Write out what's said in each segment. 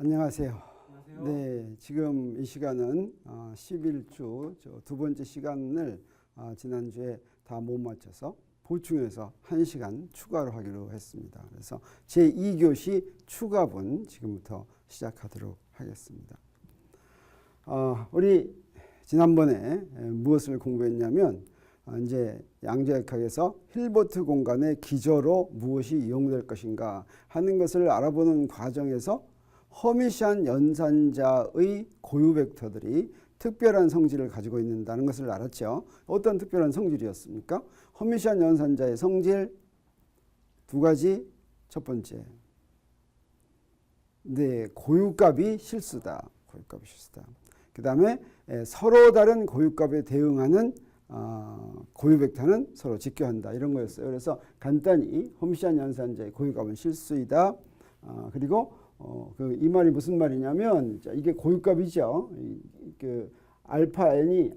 안녕하세요. 안녕하세요. 네, 지금 이 시간은 11주 두 번째 시간을 지난주에 다 못 맞춰서 보충해서 1시간 추가로 하기로 했습니다. 그래서 제2교시 추가분 지금부터 시작하도록 하겠습니다. 우리 지난번에 무엇을 공부했냐면 이제 양자역학에서 힐버트 공간의 기저로 무엇이 이용될 것인가 하는 것을 알아보는 과정에서 허미시안 연산자의 고유 벡터들이 특별한 성질을 가지고 있다는 것을 알았죠. 어떤 특별한 성질이었습니까? 허미시안 연산자의 성질 두 가지. 첫 번째, 네, 고유값이 실수다. 고유값이 실수다. 그 다음에 서로 다른 고유값에 대응하는 고유 벡터는 서로 직교한다. 이런 거였어요. 그래서 간단히 허미시안 연산자의 고유값은 실수이다. 그리고 이 말이 무슨 말이냐면, 이게 고유값이죠. 그 알파 n이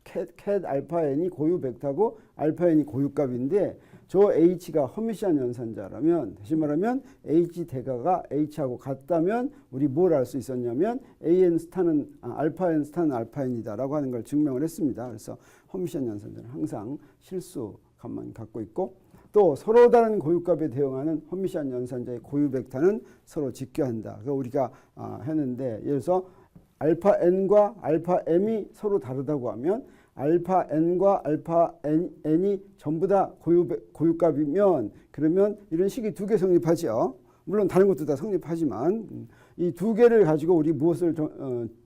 캣 알파 n이 고유 벡터고 알파 n이 고유값인데, 저 h가 허미시안 연산자라면, 다시 말하면 h 대가가 h하고 같다면 우리 뭘 알 수 있었냐면 an 스타는 알파 n 스타는 알파 n이다라고 하는 걸 증명을 했습니다. 그래서 허미시안 연산자는 항상 실수 값만 갖고 있고, 또 서로 다른 고유값에 대응하는 허미시안 연산자의 고유 벡터는 서로 직교한다. 그거 우리가 했는데, 예를 들어서 알파 n과 알파 m이 서로 다르다고 하면 알파 n과 알파 n이 전부 다 고유값이면, 그러면 이런 식이 두 개 성립하죠. 물론 다른 것도 다 성립하지만 이 두 개를 가지고 우리 무엇을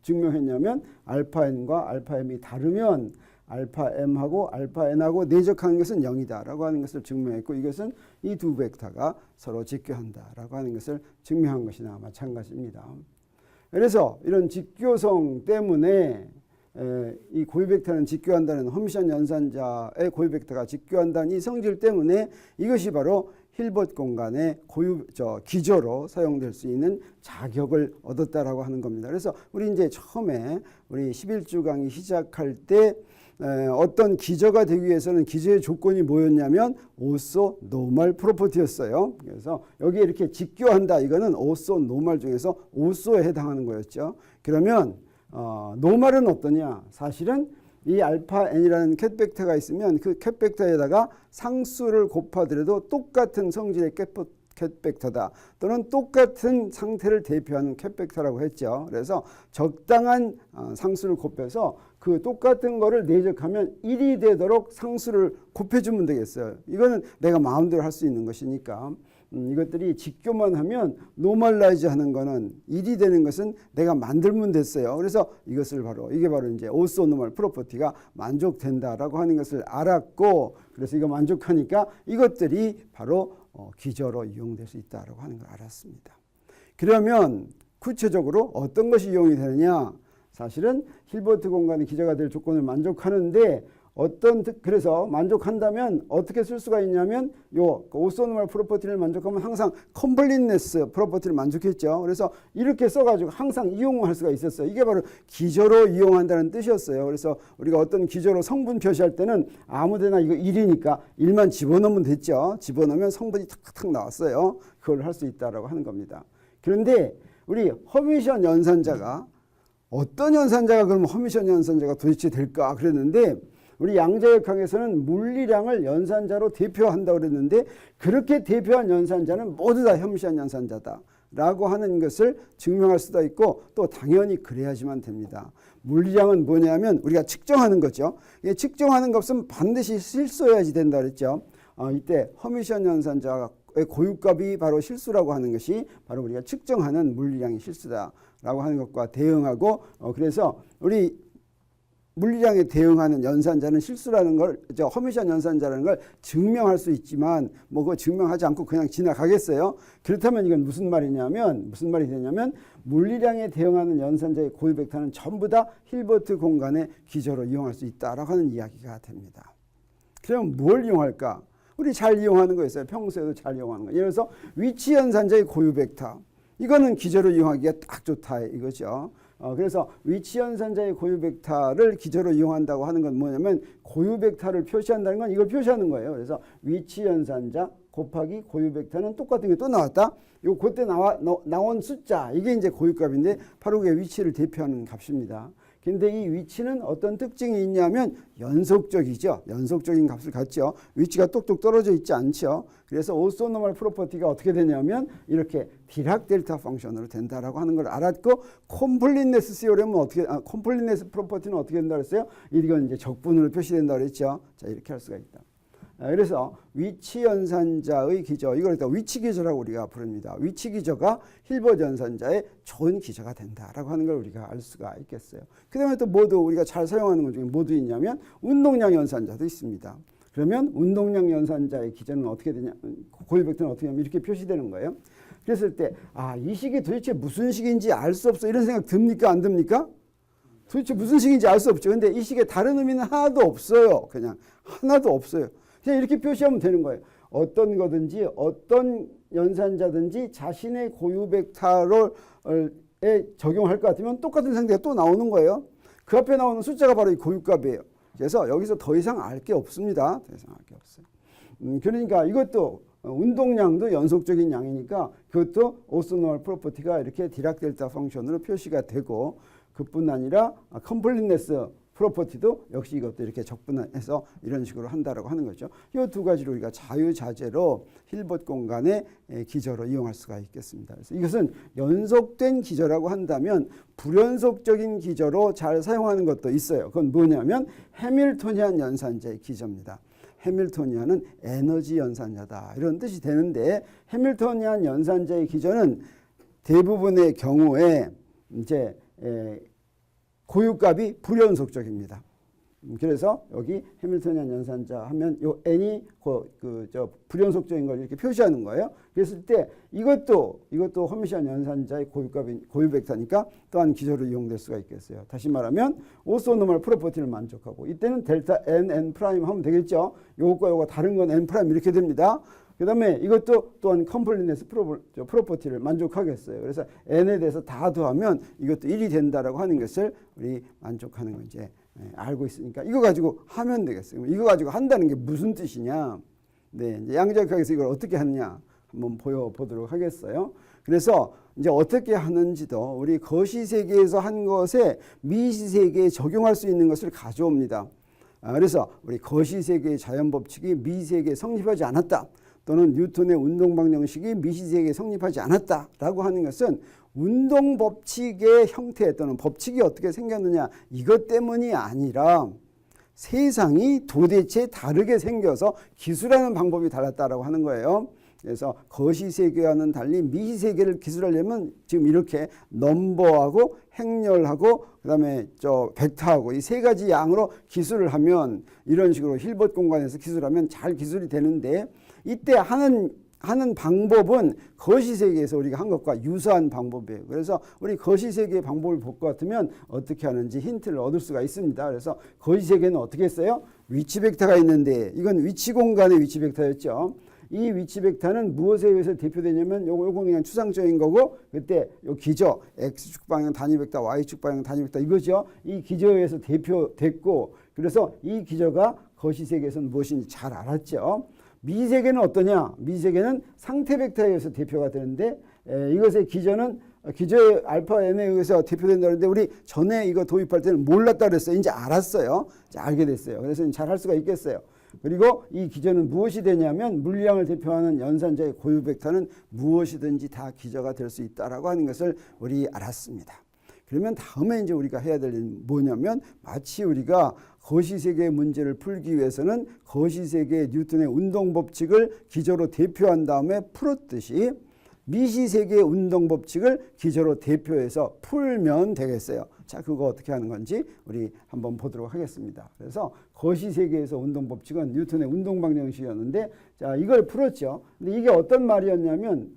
증명했냐면, 알파 n과 알파 m이 다르면 알파 m하고 알파 n하고 내적하는 것은 0이다라고 하는 것을 증명했고, 이것은 이 두 벡터가 서로 직교한다라고 하는 것을 증명한 것이나 마찬가지입니다. 그래서 이런 직교성 때문에 이 고유 벡터는 직교한다는, 허미시안 연산자의 고유 벡터가 직교한다는 이 성질 때문에 이것이 바로 힐버트 공간의 기저로 사용될 수 있는 자격을 얻었다라고 하는 겁니다. 그래서 우리 이제 처음에 우리 11주 강의 시작할 때 어떤 기저가 되기 위해서는 기저의 조건이 뭐였냐면 오소 노멀 프로퍼티였어요. 그래서 여기 이렇게 직교한다, 이거는 오소 노멀 중에서 오소에 해당하는 거였죠. 그러면 노멀은 어떠냐? 사실은 이 알파 n이라는 캣 벡터가 있으면 그 캣 벡터에다가 상수를 곱하더라도 똑같은 성질의 캣 벡터다, 또는 똑같은 상태를 대표하는 캣 벡터라고 했죠. 그래서 적당한 상수를 곱해서 그 똑같은 거를 내적하면 1이 되도록 상수를 곱해주면 되겠어요. 이거는 내가 마음대로 할 수 있는 것이니까. 이것들이 직교만 하면 노멀라이즈 하는 거는 1이 되는 것은 내가 만들면 됐어요. 그래서 이게 바로 이제 오소 노멀 프로퍼티가 만족된다라고 하는 것을 알았고, 그래서 이거 만족하니까 이것들이 바로 기저로 이용될 수 있다라고 하는 걸 알았습니다. 그러면 구체적으로 어떤 것이 이용이 되느냐? 사실은 힐버트 공간의 기저가 될 조건을 만족하는데, 그래서 만족한다면 어떻게 쓸 수가 있냐면, 오소 노멀 프로퍼티를 만족하면 항상 컴플리트네스 프로퍼티를 만족했죠. 그래서 이렇게 써가지고 항상 이용할 수가 있었어요. 이게 바로 기저로 이용한다는 뜻이었어요. 그래서 우리가 어떤 기저로 성분 표시할 때는 아무데나 이거 1이니까 1만 집어넣으면 됐죠. 집어넣으면 성분이 탁탁 나왔어요. 그걸 할 수 있다라고 하는 겁니다. 그런데 우리 허미시안 연산자가 어떤 연산자가 그러면 허미시안 연산자가 도대체 될까 그랬는데, 우리 양자역학에서는 물리량을 연산자로 대표한다고 그랬는데, 그렇게 대표한 연산자는 모두 다 허미시안 연산자다 라고 하는 것을 증명할 수도 있고, 또 당연히 그래야지만 됩니다. 물리량은 뭐냐면 우리가 측정하는 거죠. 측정하는 것은 반드시 실수해야지 된다 그랬죠. 이때 허미시안 연산자의 고유값이 바로 실수라고 하는 것이 바로 우리가 측정하는 물리량이 실수다라고 하는 것과 대응하고, 그래서 우리 물리량에 대응하는 연산자는 실수라는 걸, 허미시안 연산자라는 걸 증명할 수 있지만 그거 증명하지 않고 그냥 지나가겠어요? 그렇다면 이건 무슨 말이 되냐면 물리량에 대응하는 연산자의 고유 벡터는 전부 다 힐버트 공간의 기저로 이용할 수 있다라고 하는 이야기가 됩니다. 그럼 뭘 이용할까? 우리 잘 이용하는 거 있어요. 평소에도 잘 이용하는 거. 예를 들어서 위치 연산자의 고유 벡터, 이거는 기저로 이용하기가 딱 좋다 이거죠. 그래서 위치 연산자의 고유 벡터를 기저로 이용한다고 하는 건 뭐냐면, 고유 벡터를 표시한다는 건 이걸 표시하는 거예요. 그래서 위치 연산자 곱하기 고유 벡터는 똑같은 게 또 나왔다. 요 그때 나온 숫자 이게 이제 고유값인데 바로 그게 위치를 대표하는 값입니다. 근데 이 위치는 어떤 특징이 있냐면 연속적이죠. 연속적인 값을 갖죠. 위치가 똑똑 떨어져 있지 않죠. 그래서 오소노멀 프로퍼티가 어떻게 되냐면 이렇게 디락 델타 펑션으로 된다라고 하는 걸 알았고, 콤플리트네스 시오렘은 콤플리트네스 프로퍼티는 어떻게 된다 그랬어요? 이건 이제 적분으로 표시된다 그랬죠. 자, 이렇게 할 수가 있다. 그래서 위치 연산자의 기저, 이걸 일단 위치 기저라고 우리가 부릅니다. 위치 기저가 힐버트 연산자의 좋은 기저가 된다라고 하는 걸 우리가 알 수가 있겠어요. 그 다음에 또 뭐도 우리가 잘 사용하는 것 중에 뭐도 있냐면 운동량 연산자도 있습니다. 그러면 운동량 연산자의 기저는 어떻게 되냐, 고유 벡터는 어떻게 하면 이렇게 표시되는 거예요. 그랬을 때 이 식이 도대체 무슨 식인지 알 수 없어, 이런 생각 듭니까 안 듭니까? 도대체 무슨 식인지 알 수 없죠. 근데 이 식에 다른 의미는 하나도 없어요. 그냥 하나도 없어요. 그냥 이렇게 표시하면 되는 거예요. 어떤 거든지 어떤 연산자든지 자신의 고유 벡터에 적용할 것 같으면 똑같은 상태가 또 나오는 거예요. 그 앞에 나오는 숫자가 바로 이 고유값이에요. 그래서 여기서 더 이상 알 게 없습니다. 더 이상 알 게 없어요. 그러니까 이것도 운동량도 연속적인 양이니까 그것도 오소노멀 프로퍼티가 이렇게 디락 델타 펑션으로 표시가 되고, 그뿐 아니라 컴플리트네스 프로퍼티도 역시 이것도 이렇게 적분해서 이런 식으로 한다라고 하는 거죠. 이 두 가지로 우리가 자유자재로 힐버트 공간의 기저로 이용할 수가 있겠습니다. 그래서 이것은 연속된 기저라고 한다면 불연속적인 기저로 잘 사용하는 것도 있어요. 그건 뭐냐면 해밀토니안 연산자의 기저입니다. 해밀토니안은 에너지 연산자다 이런 뜻이 되는데, 해밀토니안 연산자의 기저는 대부분의 경우에 이제 고유값이 불연속적입니다. 그래서 여기 해밀토니안 연산자 하면 요 n이 불연속적인 걸 이렇게 표시하는 거예요. 그랬을 때 이것도 허미시안 연산자의 고유 벡터니까 또한 기저로 이용될 수가 있겠어요. 다시 말하면 오소노멀 프로퍼티를 만족하고, 이때는 델타 n 프라임 하면 되겠죠. 요거과 요거 다른 건 n 프라임 이렇게 됩니다. 그 다음에 이것도 또한 컴플리트네스 프로퍼티를 만족하겠어요. 그래서 n에 대해서 다 더하면 이것도 1이 된다라고 하는 것을 우리 만족하는 건 이제 알고 있으니까 이거 가지고 하면 되겠어요. 이거 가지고 한다는 게 무슨 뜻이냐? 네, 이제 양자역학에서 이걸 어떻게 하느냐 한번 보여보도록 하겠어요. 그래서 이제 어떻게 하는지도 우리 거시세계에서 한 것에 미시세계에 적용할 수 있는 것을 가져옵니다. 그래서 우리 거시세계의 자연법칙이 미시세계에 성립하지 않았다, 또는 뉴턴의 운동방정식이 미시세계에 성립하지 않았다라고 하는 것은 운동법칙의 형태 또는 법칙이 어떻게 생겼느냐 이것 때문이 아니라 세상이 도대체 다르게 생겨서 기술하는 방법이 달랐다라고 하는 거예요. 그래서 거시세계와는 달리 미시세계를 기술하려면 지금 이렇게 넘버하고 행렬하고 그다음에 벡터하고 이 세 가지 양으로 기술을 하면, 이런 식으로 힐버트 공간에서 기술하면 잘 기술이 되는데, 이때 하는 방법은 거시세계에서 우리가 한 것과 유사한 방법이에요. 그래서 우리 거시세계의 방법을 볼 것 같으면 어떻게 하는지 힌트를 얻을 수가 있습니다. 그래서 거시세계는 어떻게 했어요? 위치 벡터가 있는데, 이건 위치 공간의 위치 벡터였죠. 이 위치 벡터는 무엇에 의해서 대표되냐면 요거 그냥 추상적인 거고, 그때 요 기저 x축 방향 단위 벡터, y축 방향 단위 벡터 이거죠. 이 기저에 의해서 대표됐고, 그래서 이 기저가 거시세계에서는 무엇인지 잘 알았죠. 미세계는 어떠냐? 미세계는 상태 벡터에 의해서 대표가 되는데, 이것의 기저는 기저의 알파 n에 의해서 대표된다는데 우리 전에 이거 도입할 때는 몰랐다 그랬어요. 이제 알았어요. 이제 알게 됐어요. 그래서 잘 할 수가 있겠어요. 그리고 이 기저는 무엇이 되냐면 물량을 대표하는 연산자의 고유 벡터는 무엇이든지 다 기저가 될 수 있다라고 하는 것을 우리 알았습니다. 그러면 다음에 이제 우리가 해야 될 일은 뭐냐면, 마치 우리가 거시세계의 문제를 풀기 위해서는 거시세계의 뉴턴의 운동법칙을 기저로 대표한 다음에 풀었듯이 미시세계의 운동법칙을 기저로 대표해서 풀면 되겠어요. 자, 그거 어떻게 하는 건지 우리 한번 보도록 하겠습니다. 그래서 거시세계에서 운동법칙은 뉴턴의 운동방정식이었는데, 자, 이걸 풀었죠. 근데 이게 어떤 말이었냐면,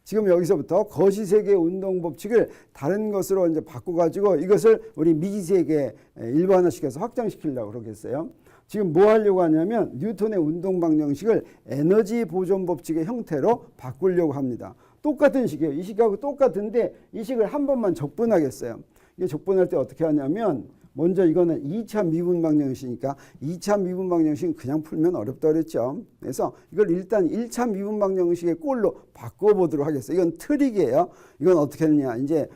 지금 여기서부터 거시세계의 운동법칙을 다른 것으로 이제 바꿔가지고 이것을 우리 미시세계에 일반화시켜서 확장시키려고 그러겠어요. 지금 뭐 하려고 하냐면 뉴턴의 운동방정식을 에너지 보존법칙의 형태로 바꾸려고 합니다. 똑같은 식이에요. 이 식하고 똑같은데 이 식을 한 번만 적분하겠어요. 이게 적분할 때 어떻게 하냐면 먼저 이거는 2차 미분방 정식이니까 2차 미분방 정식은 그냥 풀면 어렵다 그랬죠. 그래서 이걸 일단 1차 미분방 정식의 꼴로 바꿔보도록 하겠어요. 이건 트릭이에요. 이건 어떻게 했느냐. 이제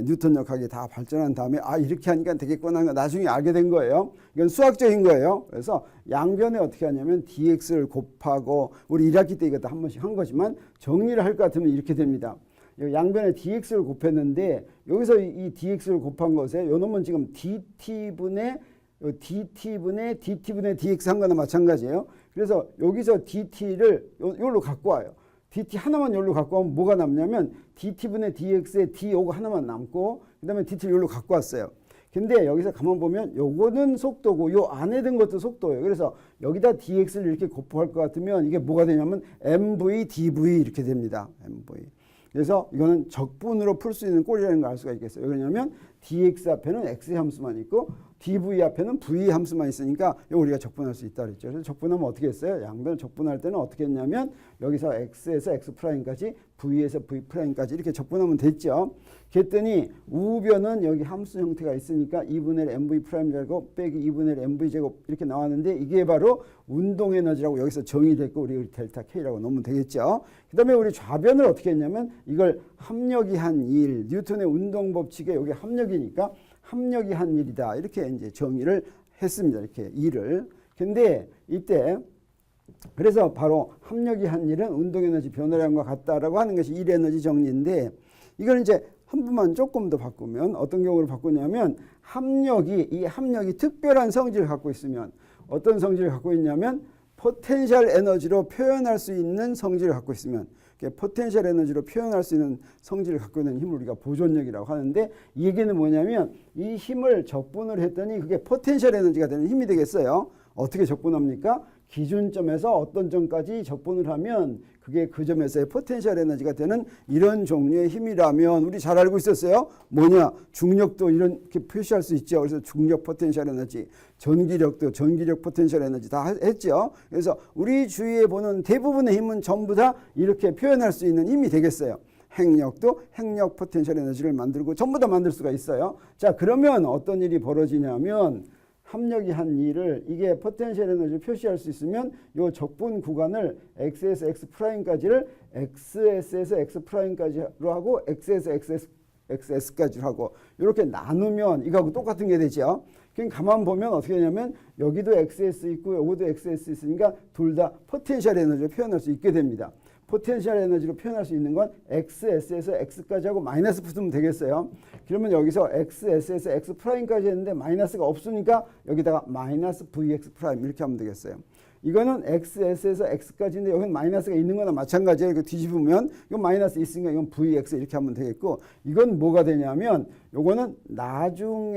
뉴턴 역학이 다 발전한 다음에 이렇게 하니까 되겠구나 하는 거 나중에 알게 된 거예요. 이건 수학적인 거예요. 그래서 양변에 어떻게 하냐면 dx를 곱하고 우리 1학기 때 이것도 한 번씩 한 거지만 정리를 할 것 같으면 이렇게 됩니다. 양변에 dx를 곱했는데 여기서 이 dx를 곱한 것에 요 놈은 지금 dt분의 dx 한 거나 마찬가지예요. 그래서 여기서 dt를 여기로 갖고 와요. dt 하나만 여기로 갖고 오면 뭐가 남냐면 dt분의 dx에 d 요거 하나만 남고 그 다음에 dt를 여기로 갖고 왔어요. 근데 여기서 가만 보면 요거는 속도고 요 안에 든 것도 속도예요. 그래서 여기다 dx를 이렇게 곱할 것 같으면 이게 뭐가 되냐면 mv dv 이렇게 됩니다. mv. 그래서 이거는 적분으로 풀 수 있는 꼴이라는 걸 알 수가 있겠어요. 왜냐하면 dx 앞에는 x 함수만 있고 dv 앞에는 v 함수만 있으니까 이거 우리가 적분할 수 있다 그랬죠. 그래서 적분하면 어떻게 했어요? 양변을 적분할 때는 어떻게 했냐면 여기서 x에서 x'까지 v에서 v'까지 이렇게 적분하면 됐죠. 그랬더니 우변은 여기 함수 형태가 있으니까 2분의 mv' 제곱 빼기 2분의 mv 제곱 이렇게 나왔는데 이게 바로 운동 에너지라고 여기서 정의됐고 우리 델타 K라고 넣으면 되겠죠. 그 다음에 우리 좌변을 어떻게 했냐면 이걸 합력이 한 일, 뉴턴의 운동 법칙에 여기 합력이니까 합력이 한 일이다. 이렇게 이제 정의를 했습니다. 이렇게 일을. 근데 이때 그래서 바로 합력이 한 일은 운동 에너지 변화량과 같다라고 하는 것이 일 에너지 정리인데 이걸 이제 한 번만 조금 더 바꾸면 어떤 경우로 바꾸냐면 이 합력이 특별한 성질을 갖고 있으면 어떤 성질을 갖고 있냐면 포텐셜 에너지로 표현할 수 있는 성질을 갖고 있으면 포텐셜 에너지로 표현할 수 있는 성질을 갖고 있는 힘을 우리가 보존력이라고 하는데 이 얘기는 뭐냐면 이 힘을 적분을 했더니 그게 포텐셜 에너지가 되는 힘이 되겠어요. 어떻게 적분합니까? 기준점에서 어떤 점까지 적분을 하면 그게 그 점에서의 포텐셜 에너지가 되는 이런 종류의 힘이라면 우리 잘 알고 있었어요. 뭐냐? 중력도 이렇게 표시할 수 있죠. 그래서 중력 포텐셜 에너지, 전기력도 전기력 포텐셜 에너지 다 했죠. 그래서 우리 주위에 보는 대부분의 힘은 전부 다 이렇게 표현할 수 있는 힘이 되겠어요. 핵력도 핵력 포텐셜 에너지를 만들고 전부 다 만들 수가 있어요. 자, 그러면 어떤 일이 벌어지냐면 합력이 한 일을 이게 포텐셜 에너지를 표시할 수 있으면 요 적분 구간을 x에서 x'까지를 xs에서 x'까지로 하고 x에서 xs까지로 하고 이렇게 나누면 이거하고 똑같은 게 되죠. 그럼 가만 보면 어떻게 되냐면 여기도 xs 있고 여기도 xs 있으니까 둘 다 포텐셜 에너지를 표현할 수 있게 됩니다. 포텐셜 에너지로 표현할 수 있는 건 xs에서 x까지 하고 마이너스 붙으면 되겠어요. 그러면 여기서 xs에서 x'까지 했는데 마이너스가 없으니까 여기다가 마이너스 vx' 이렇게 하면 되겠어요. 이거는 xs에서 x까지인데 여기는 마이너스가 있는 거나 마찬가지예요. 이거 뒤집으면 이건 마이너스 있으니까 이건 vx 이렇게 하면 되겠고 이건 뭐가 되냐면 요거는 나중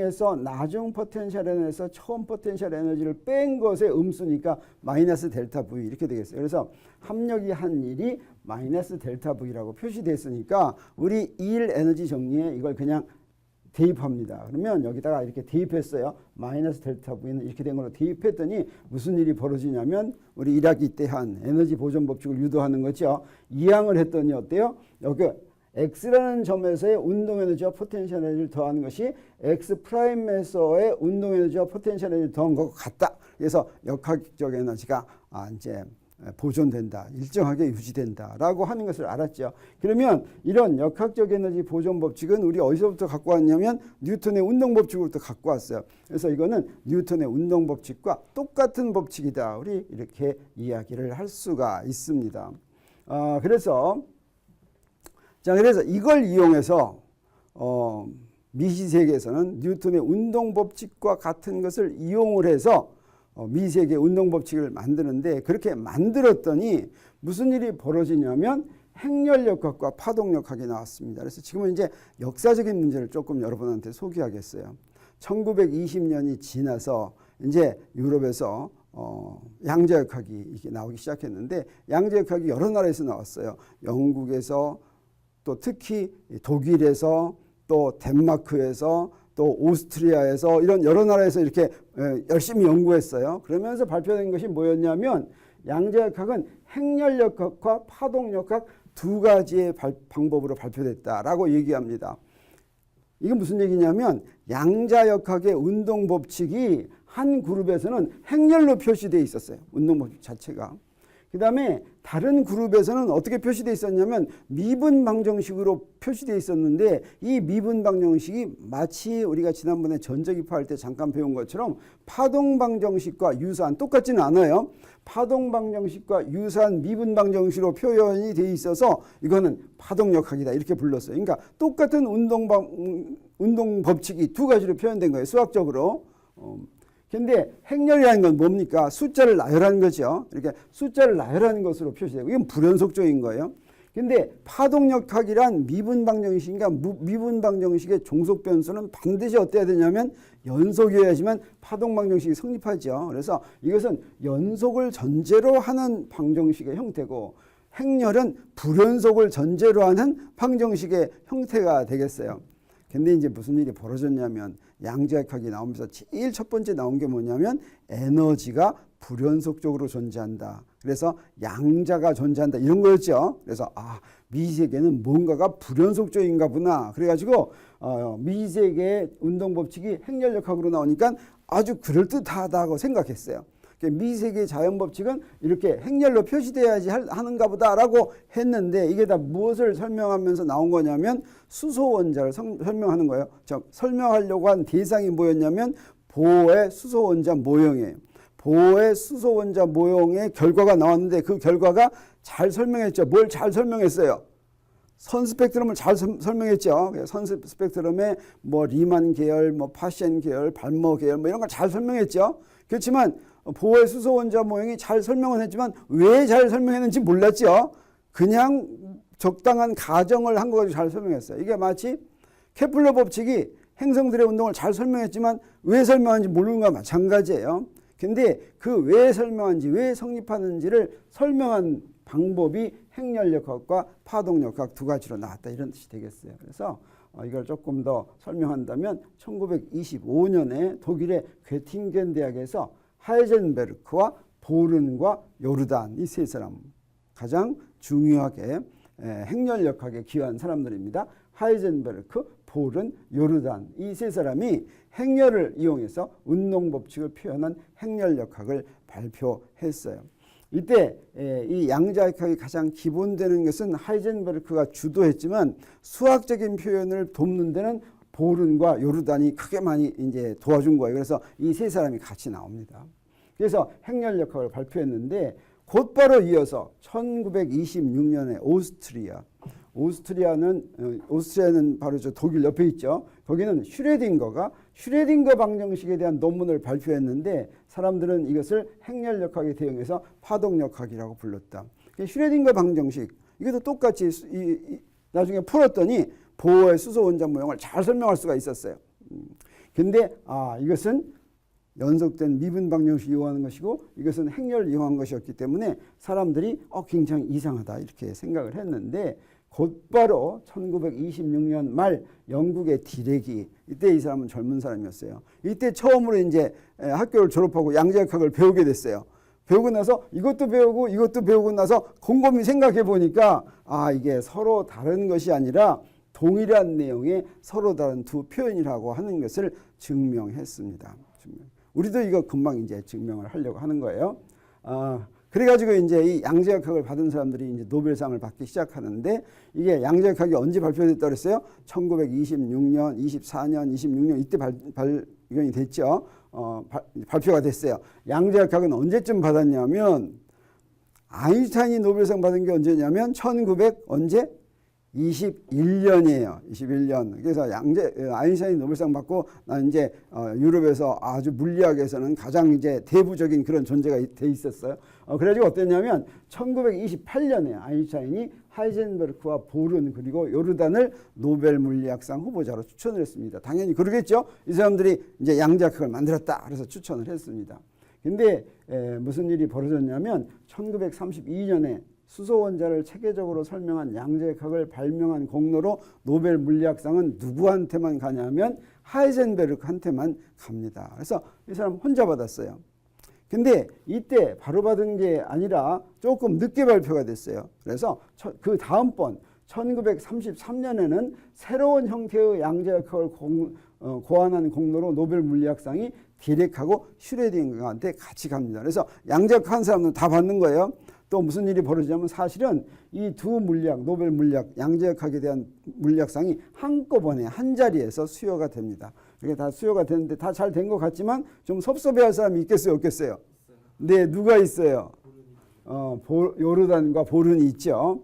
포텐셜 에너지에서 처음 포텐셜 에너지를 뺀 것의 음수니까 마이너스 델타 v 이렇게 되겠어요. 그래서 합력이 한 일이 마이너스 델타 v라고 표시됐으니까 우리 일 에너지 정리에 이걸 그냥 대입합니다. 그러면 여기다가 이렇게 대입했어요. 마이너스 델타 V는 이렇게 된 걸로 대입했더니 무슨 일이 벌어지냐면 우리 1학기 때 한 에너지 보존 법칙을 유도하는 거죠. 이항을 했더니 어때요? 여기 X라는 점에서의 운동 에너지와 포텐셜 에너지를 더하는 것이 X'에서의 운동 에너지와 포텐셜 에너지를 더한 것과 같다. 그래서 역학적 에너지가 이제 보존된다. 일정하게 유지된다라고 하는 것을 알았죠. 그러면 이런 역학적 에너지 보존 법칙은 우리 어디서부터 갖고 왔냐면 뉴턴의 운동 법칙으로부터 갖고 왔어요. 그래서 이거는 뉴턴의 운동 법칙과 똑같은 법칙이다. 우리 이렇게 이야기를 할 수가 있습니다. 그래서 이걸 이용해서 미시세계에서는 뉴턴의 운동 법칙과 같은 것을 이용을 해서 미세계 운동 법칙을 만드는데 그렇게 만들었더니 무슨 일이 벌어지냐면 행렬역학과 파동역학이 나왔습니다. 그래서 지금은 이제 역사적인 문제를 조금 여러분한테 소개하겠어요. 1920년이 지나서 이제 유럽에서 양자역학이 이게 나오기 시작했는데 양자역학이 여러 나라에서 나왔어요. 영국에서 또 특히 독일에서 또 덴마크에서 또 오스트리아에서 이런 여러 나라에서 이렇게 열심히 연구했어요. 그러면서 발표된 것이 뭐였냐면 양자역학은 행렬역학과 파동역학 두 가지의 방법으로 발표됐다라고 얘기합니다. 이건 무슨 얘기냐면 양자역학의 운동 법칙이 한 그룹에서는 행렬로 표시되어 있었어요. 운동 법칙 자체가. 그 다음에 다른 그룹에서는 어떻게 표시되어 있었냐면 미분 방정식으로 표시되어 있었는데 이 미분 방정식이 마치 우리가 지난번에 전자기파할 때 잠깐 배운 것처럼 파동 방정식과 유사한, 똑같지는 않아요. 파동 방정식과 유사한 미분 방정식으로 표현이 되어 있어서 이거는 파동역학이다 이렇게 불렀어요. 그러니까 똑같은 운동 법칙이 두 가지로 표현된 거예요. 수학적으로. 근데 행렬이라는 건 뭡니까? 숫자를 나열하는 거죠. 이렇게 숫자를 나열하는 것으로 표시되고 이건 불연속적인 거예요. 근데 파동역학이란 미분 방정식인가 미분 방정식의 종속 변수는 반드시 어때야 되냐면 연속이어야지만 파동 방정식이 성립하죠. 그래서 이것은 연속을 전제로 하는 방정식의 형태고 행렬은 불연속을 전제로 하는 방정식의 형태가 되겠어요. 근데 이제 무슨 일이 벌어졌냐면 양자역학이 나오면서 제일 첫 번째 나온 게 뭐냐면 에너지가 불연속적으로 존재한다. 그래서 양자가 존재한다 이런 거였죠. 그래서 미세계는 뭔가가 불연속적인가 보나. 그래가지고 미세계의 운동 법칙이 행렬역학으로 나오니까 아주 그럴듯하다고 생각했어요. 미세계 자연 법칙은 이렇게 행렬로 표시돼야지 하는가 보다라고 했는데 이게 다 무엇을 설명하면서 나온 거냐면 수소 원자를 설명하는 거예요. 설명하려고 한 대상이 뭐였냐면 보호의 수소 원자 모형이에요. 보호의 수소 원자 모형의 결과가 나왔는데 그 결과가 잘 설명했죠. 뭘 잘 설명했어요? 선 스펙트럼을 잘 설명했죠. 선 스펙트럼에 뭐 리만 계열, 뭐 파시엔 계열, 발머 계열 뭐 이런 걸 잘 설명했죠. 그렇지만 보호의 수소 원자 모형이 잘 설명은 했지만 왜 잘 설명했는지 몰랐죠. 그냥 적당한 가정을 한 거 가지고 잘 설명했어요. 이게 마치 케플러 법칙이 행성들의 운동을 잘 설명했지만 왜 설명하는지 모르는 거와 마찬가지예요. 근데 그 왜 설명하는지 왜 성립하는지를 설명한 방법이 행렬역학과 파동역학 두 가지로 나왔다 이런 뜻이 되겠어요. 그래서 이걸 조금 더 설명한다면 1925년에 독일의 괴팅겐 대학에서 하이젠베르크와 보른과 요르단 이 세 사람 가장 중요하게 행렬역학에 기여한 사람들입니다. 하이젠베르크, 보른, 요르단 이 세 사람이 행렬을 이용해서 운동법칙을 표현한 행렬역학을 발표했어요. 이때 이 양자역학이 가장 기본되는 것은 하이젠베르크가 주도했지만 수학적인 표현을 돕는 데는 보른과 요르단이 크게 많이 이제 도와준 거예요. 그래서 이 세 사람이 같이 나옵니다. 그래서 행렬역학을 발표했는데 곧바로 이어서 1926년에 오스트리아는 바로 저 독일 옆에 있죠. 거기는 슈레딩거 방정식에 대한 논문을 발표했는데 사람들은 이것을 행렬역학에 대응해서 파동역학이라고 불렀다. 슈레딩거 방정식 이것도 똑같이 나중에 풀었더니 보호의 수소 원자 모형을 잘 설명할 수가 있었어요. 근데 이것은 연속된 미분 방정식 이용하는 것이고 이것은 행렬을 이용한 것이었기 때문에 사람들이 굉장히 이상하다 이렇게 생각을 했는데 곧바로 1926년 말 영국의 디렉이 이때 이 사람은 젊은 사람이었어요. 이때 처음으로 이제 학교를 졸업하고 양자역학을 배우게 됐어요. 배우고 나서 이것도 배우고 나서 곰곰이 생각해 보니까 이게 서로 다른 것이 아니라 동일한 내용의 서로 다른 두 표현이라고 하는 것을 증명했습니다. 우리도 이거 금방 이제 증명을 하려고 하는 거예요. 그래가지고 이제 이 양자역학을 받은 사람들이 이제 노벨상을 받기 시작하는데 이게 양자역학이 언제 발표됐다고 그랬어요? 1926년, 24년, 26년 이때 발견이 됐죠. 발표가 됐어요. 양자역학은 언제쯤 받았냐면 아인슈타인이 노벨상 받은 게 언제냐면 1921년이에요. 21년. 그래서 아인슈타인이 노벨상 받고 난 이제 유럽에서 아주 물리학에서는 가장 이제 대부적인 그런 존재가 돼 있었어요. 그래가지고 어땠냐면 1928년에 아인슈타인이 하이젠베르크와 보른 그리고 요르단을 노벨 물리학상 후보자로 추천을 했습니다. 당연히 그러겠죠. 이 사람들이 이제 양자역학을 만들었다. 그래서 추천을 했습니다. 근데 무슨 일이 벌어졌냐면 1932년에 수소 원자를 체계적으로 설명한 양자역학을 발명한 공로로 노벨 물리학상은 누구한테만 가냐면 하이젠베르크한테만 갑니다. 그래서 이 사람 혼자 받았어요. 근데 이때 바로 받은 게 아니라 조금 늦게 발표가 됐어요. 그래서 그 다음번 1933년에는 새로운 형태의 양자역학을 고안한 공로로 노벨 물리학상이 디렉하고 슈레딩거한테 같이 갑니다. 그래서 양자역학 한 사람은 다 받는 거예요. 또 무슨 일이 벌어지냐면 사실은 이 두 물리학, 노벨 물리학, 양자역학에 대한 물리학상이 한꺼번에 한 자리에서 수여가 됩니다. 이게 다 수여가 되는데 다 잘 된 것 같지만 좀 섭섭해할 사람이 있겠어요, 없겠어요? 네, 누가 있어요? 요르단과 보른이 있죠.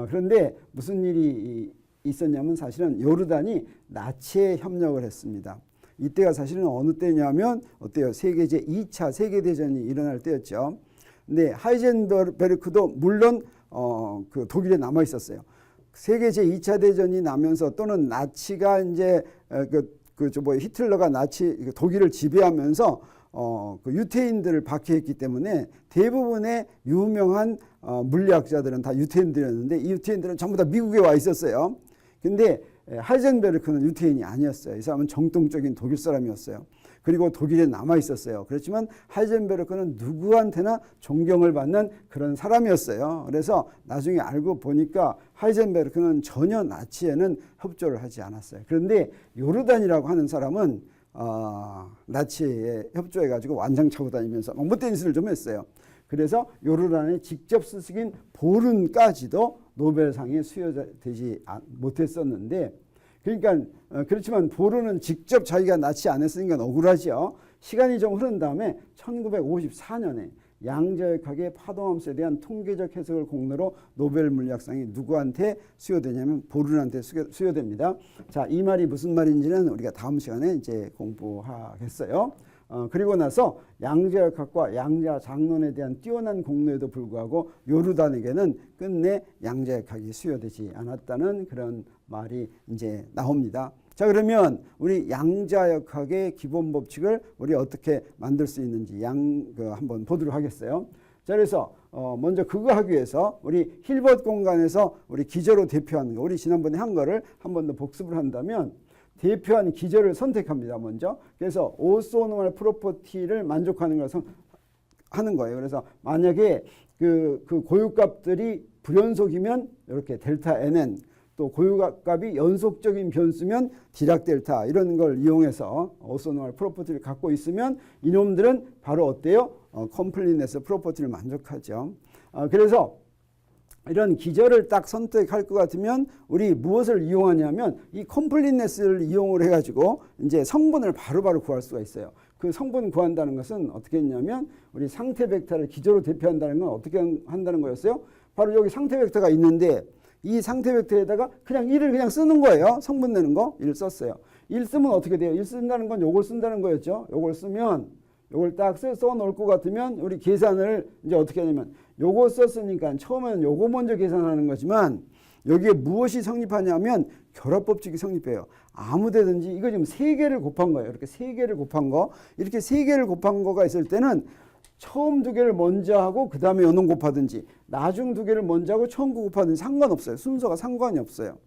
그런데 무슨 일이 있었냐면 사실은 요르단이 나치에 협력을 했습니다. 이때가 사실은 어느 때냐면 어때요? 세계 제2차 세계대전이 일어날 때였죠. 근데 하이젠베르크도 물론 그 독일에 남아 있었어요. 세계 제2차 대전이 나면서 또는 나치가 이제 히틀러가 독일을 지배하면서 그 유태인들을 박해했기 때문에 대부분의 유명한 물리학자들은 다 유태인들이었는데 이 유태인들은 전부 다 미국에 와 있었어요. 근데 하이젠베르크는 유태인이 아니었어요. 이 사람은 정통적인 독일 사람이었어요. 그리고 독일에 남아 있었어요. 그렇지만 하이젠베르크는 누구한테나 존경을 받는 그런 사람이었어요. 그래서 나중에 알고 보니까 하이젠베르크는 전혀 나치에는 협조를 하지 않았어요. 그런데 요르단이라고 하는 사람은 나치에 협조해가지고 완장 차고 다니면서 못된 짓을 좀 했어요. 그래서 요르단의 직접 스승인 보른까지도 노벨상에 수여되지 못했었는데, 그러니까 그렇지만 보른은 직접 자기가 나치 안 했으니까 억울하죠. 시간이 좀 흐른 다음에 1954년에 양자역학의 파동함수에 대한 통계적 해석을 공로로 노벨 물리학상이 누구한테 수여되냐면 보른한테 수여됩니다. 자, 이 말이 무슨 말인지는 우리가 다음 시간에 이제 공부하겠어요. 그리고 나서 양자역학과 양자장론에 대한 뛰어난 공로에도 불구하고 요르단에게는 끝내 양자역학이 수여되지 않았다는 그런 말이 이제 나옵니다. 자, 그러면 우리 양자역학의 기본 법칙을 우리 어떻게 만들 수 있는지 한번 보도록 하겠어요. 자, 그래서 먼저 그거 하기 위해서 우리 힐버트 공간에서 우리 기저로 대표하는 거, 우리 지난번에 한 거를 한 번 더 복습을 한다면 대표한 기저를 선택합니다. 먼저. 그래서 오소노멀 프로퍼티를 만족하는 것을 하는 거예요. 그래서 만약에 그 고유값들이 불연속이면 이렇게 델타 nn, 또 고유값이 연속적인 변수면 디락 델타, 이런 걸 이용해서 오소노멀 프로퍼티를 갖고 있으면 이놈들은 바로 어때요? 컴플리트네스 프로퍼티를 만족하죠. 그래서 이런 기저를 딱 선택할 것 같으면 우리 무엇을 이용하냐면 이 컴플리트네스를 이용을 해가지고 이제 성분을 바로바로 구할 수가 있어요. 그 성분 구한다는 것은 어떻게 했냐면 우리 상태 벡터를 기저로 대표한다는 건 어떻게 한다는 거였어요? 바로 여기 상태 벡터가 있는데 이 상태 벡터에다가 그냥 1을 그냥 쓰는 거예요. 성분 내는 거 1 썼어요. 1 쓰면 어떻게 돼요? 1 쓴다는 건 요걸 쓴다는 거였죠. 요걸 쓰면 요걸 딱 써 놓을 것 같으면 우리 계산을 이제 어떻게 하냐면 요거 썼으니까 처음에는 요거 먼저 계산하는 거지만 여기에 무엇이 성립하냐면 결합법칙이 성립해요. 아무데든지 이거 지금 3개를 곱한 거예요. 이렇게 3개를 곱한 거. 이렇게 3개를 곱한 거가 있을 때는 처음 2개를 먼저 하고 그 다음에 요놈 곱하든지 나중 2개를 먼저 하고 처음 거 곱하든지 상관없어요. 순서가 상관이 없어요.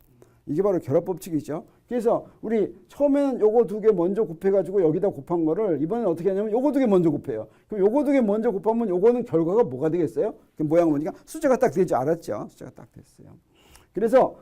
이게 바로 결합법칙이죠. 그래서 우리 처음에는 요거 2개 먼저 곱해가지고 여기다 곱한 거를 이번엔 어떻게 하냐면 요거 2개 먼저 곱해요. 그럼 요거 2개 먼저 곱하면 요거는 결과가 뭐가 되겠어요? 그 모양 보니까 숫자가 딱 되지 알았죠? 숫자가 딱 됐어요. 그래서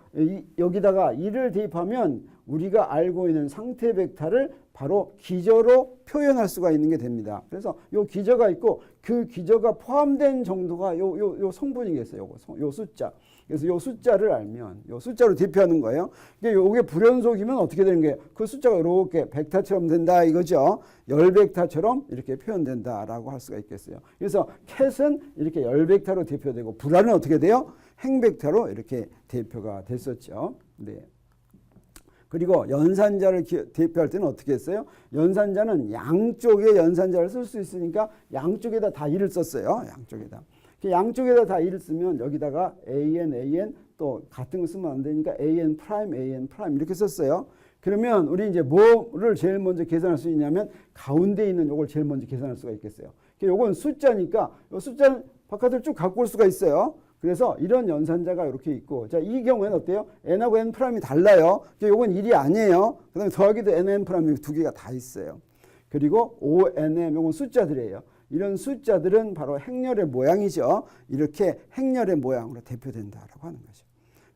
여기다가 1을 대입하면 우리가 알고 있는 상태 벡터를 바로 기저로 표현할 수가 있는 게 됩니다. 그래서 요 기저가 있고 그 기저가 포함된 정도가 요 성분이겠어요. 요 숫자. 그래서 요 숫자를 알면 요 숫자로 대표하는 거예요. 요게 불연속이면 어떻게 되는 거예요? 그 숫자가 이렇게 벡터처럼 된다 이거죠. 열벡터처럼 이렇게 표현된다라고 할 수가 있겠어요. 그래서 캣은 이렇게 열벡터로 대표되고 불안은 어떻게 돼요? 행벡터로 이렇게 대표가 됐었죠. 네. 그리고 연산자를 대표할 때는 어떻게 했어요? 연산자는 양쪽에 연산자를 쓸 수 있으니까 양쪽에다 다 1을 썼어요. 양쪽에다 다 1을 쓰면 여기다가 AN 또 같은 거 쓰면 안 되니까 AN 프라임 이렇게 썼어요. 그러면 우리 이제 뭐를 제일 먼저 계산할 수 있냐면 가운데 있는 요걸 제일 먼저 계산할 수가 있겠어요. 요건 숫자니까 요 숫자는 바깥을 쭉 갖고 올 수가 있어요. 그래서 이런 연산자가 이렇게 있고, 자, 이 경우에는 어때요? n하고 n 프라임이 달라요. 요건 1이 아니에요. 그 다음에 더하기도 n 프라임 2개가 다 있어요. 그리고 ONM, 요건 숫자들이에요. 이런 숫자들은 바로 행렬의 모양이죠. 이렇게 행렬의 모양으로 대표된다라고 하는 거죠.